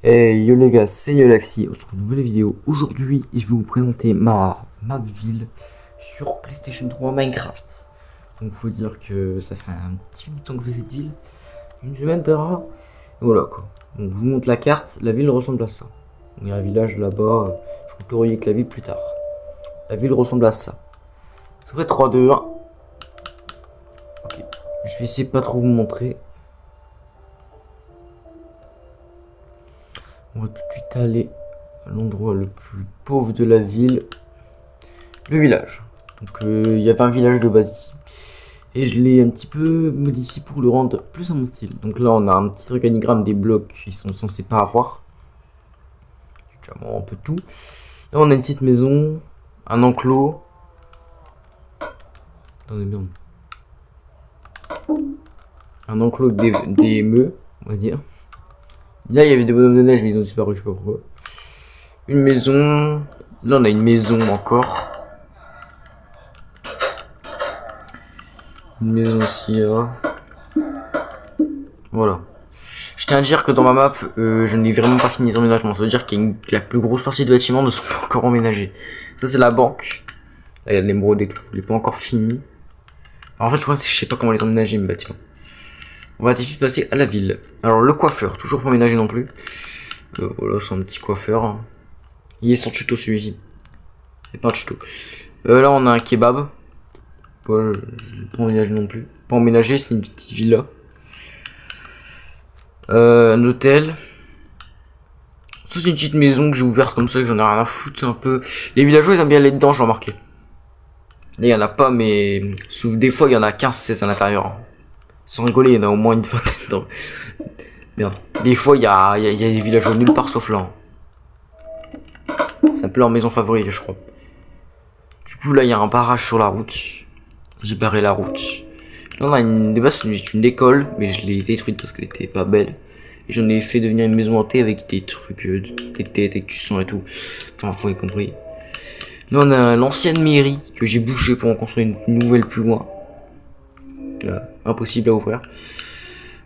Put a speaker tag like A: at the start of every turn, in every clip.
A: Hey yo les gars, c'est YoLaxi, on se retrouve une nouvelle vidéo. Aujourd'hui, je vais vous présenter ma ville sur PlayStation 3 Minecraft. Donc faut dire que ça fait un petit bout de temps que je fais cette ville, une semaine d'ara. Voilà quoi. Donc je vous montre la carte, la ville ressemble à ça. Il y a un village là-bas, je vous corriger avec la ville plus tard. La ville ressemble à ça. Ça fait 3, 2, 1. Ok, je vais essayer de pas trop vous montrer. On va tout de suite aller à l'endroit le plus pauvre de la ville, le village. Donc il y avait un village de base ici. Et je l'ai un petit peu modifié pour le rendre plus à mon style. Donc là on a un petit organigramme des blocs qui sont censés pas avoir. Un peu tout. Là on a une petite maison, un enclos. Attendez bien. Un enclos des meux, on va dire. Là il y avait des bonhommes de neige mais ils ont disparu, je sais pas pourquoi. Une maison. Là on a une maison encore. Une maison aussi là. Voilà. Je tiens à dire que dans ma map, je n'ai vraiment pas fini les emménagements. Ça veut dire qu'il y a la plus grosse partie de bâtiments ne sont pas encore emménagés. Ça c'est la banque. Là il y a de l'émeraude et tout. Il n'est pas encore fini. Alors, en fait le problème c'est que je sais pas comment les emménager mes bâtiments. On va tout de suite passer à la ville. Alors le coiffeur, toujours pas emménagé non plus. Voilà, c'est un petit coiffeur. Il est sans tuto celui-ci. C'est pas un tuto. Là on a un kebab. Pas emménagé non plus. Pas emménagé, c'est une petite villa. Un hôtel. Ça c'est une petite maison que j'ai ouverte comme ça, que j'en ai rien à foutre un peu. Les villageois ils aiment bien aller dedans, j'ai remarqué. Là il y en a pas, mais des fois il y en a 15-16 à l'intérieur. Sans rigoler, il y en a au moins une vingtaine dedans. Merde. Des fois il y a des villageois nulle part sauf là. C'est un peu leur maison favorite je crois. Du coup là il y a un barrage sur la route. J'ai barré la route. Là on a de base c'est une école, mais je l'ai détruite parce qu'elle était pas belle. Et j'en ai fait devenir une maison hantée avec des trucs, des têtes, des cuissons et tout. Enfin vous avez compris. Là on a l'ancienne mairie que j'ai bougé pour en construire une nouvelle plus loin. Là, impossible à ouvrir.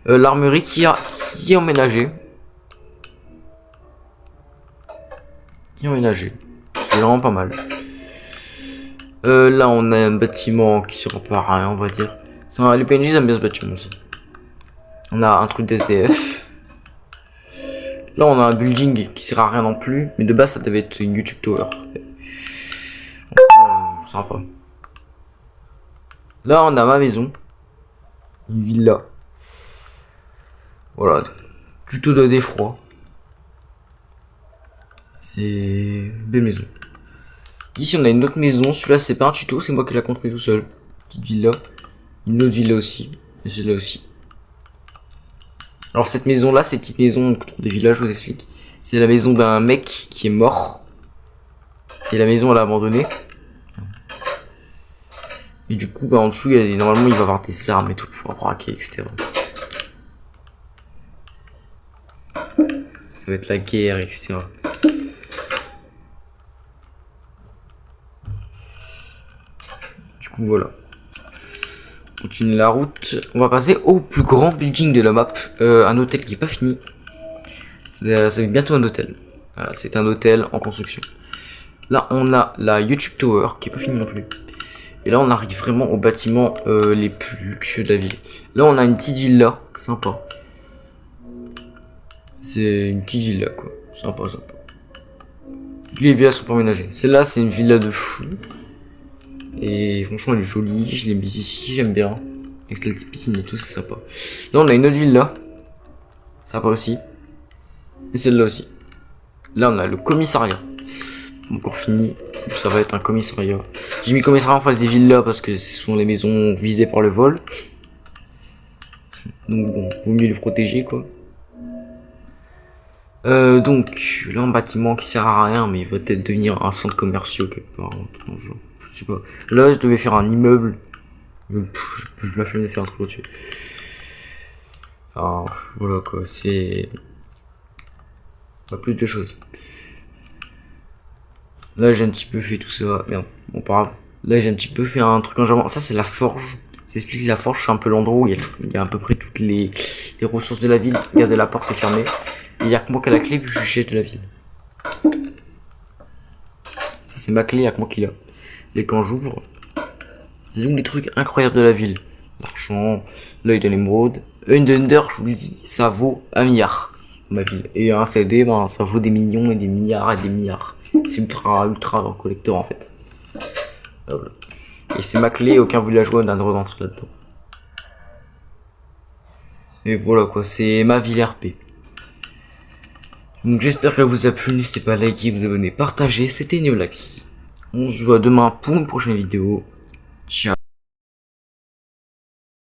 A: L'armerie qui est emménagée. C'est vraiment pas mal. Là on a un bâtiment qui sert pas à rien on va dire. Les PNJ aiment bien ce bâtiment aussi. On a un truc d'SDF. Là on a un building qui sert à rien non plus. Mais de base ça devait être une YouTube Tower. Sympa. Là on a ma maison. Une villa. Voilà. Tuto de défroid. C'est une belle maison. Ici on a une autre maison, celui-là c'est pas un tuto, c'est moi qui l'ai construit tout seul. Petite villa. Une autre villa aussi. Et celle-là aussi. Alors cette maison là, ces petites maisons des villages, je vous explique. C'est la maison d'un mec qui est mort. Et la maison elle a abandonné. Et du coup en dessous normalement il va avoir des armes et tout pour braquer, etc. Ça va être la guerre, etc. Voilà. On continue la route. On va passer au plus grand building de la map. Un hôtel qui est pas fini. C'est bientôt un hôtel. Voilà, c'est un hôtel en construction. Là, on a la YouTube Tower qui est pas finie non plus. Et là, on arrive vraiment aux bâtiments les plus luxueux de la ville. Là, on a une petite villa. Sympa. C'est une petite villa, quoi. Sympa. Les villas sont pas aménagées. Celle-là, c'est une villa de fou. Et franchement elle est jolie, je l'ai mise ici, j'aime bien. Avec la petite piscine et tout, c'est sympa. Là on a une autre villa. Sympa aussi. Et celle-là aussi. Là on a le commissariat. Encore fini. Donc ça va être un commissariat. J'ai mis commissariat en face des villas parce que ce sont les maisons visées par le vol. Donc bon, vaut mieux les protéger quoi. Donc là un bâtiment qui sert à rien mais il va peut-être devenir un centre commercial quelque part. Je sais pas. Là, je devais faire un immeuble. Je la flemme de faire un truc au-dessus. Alors, voilà quoi, c'est. Pas plus de choses. Là, j'ai un petit peu fait tout ça. Merde, bon, pas grave. Là, j'ai un petit peu fait un truc en diamant. Ça, c'est la forge. J'explique la forge, c'est un peu l'endroit où il y a à peu près toutes les ressources de la ville. Regardez, la porte est fermée. Et il y a que moi qui a la clé vu que je suis chef de la ville. Ça c'est ma clé, il y a que moi qui l'a. Et quand j'ouvre, c'est donc des trucs incroyables de la ville. L'argent, l'œil de l'émeraude. Une d'Under, je vous le dis, ça vaut 1 milliard. Ma ville. Et un CD, ben, ça vaut des millions et des milliards et des milliards. C'est ultra collector en fait. Voilà. Et c'est ma clé, aucun villageois n'a le droit d'entrer là-dedans. Et voilà quoi, c'est ma ville RP. Donc j'espère qu'elle vous a plu, n'hésitez pas à liker, vous abonner, partager, c'était Neolaxi. On se voit demain pour une prochaine vidéo. Ciao.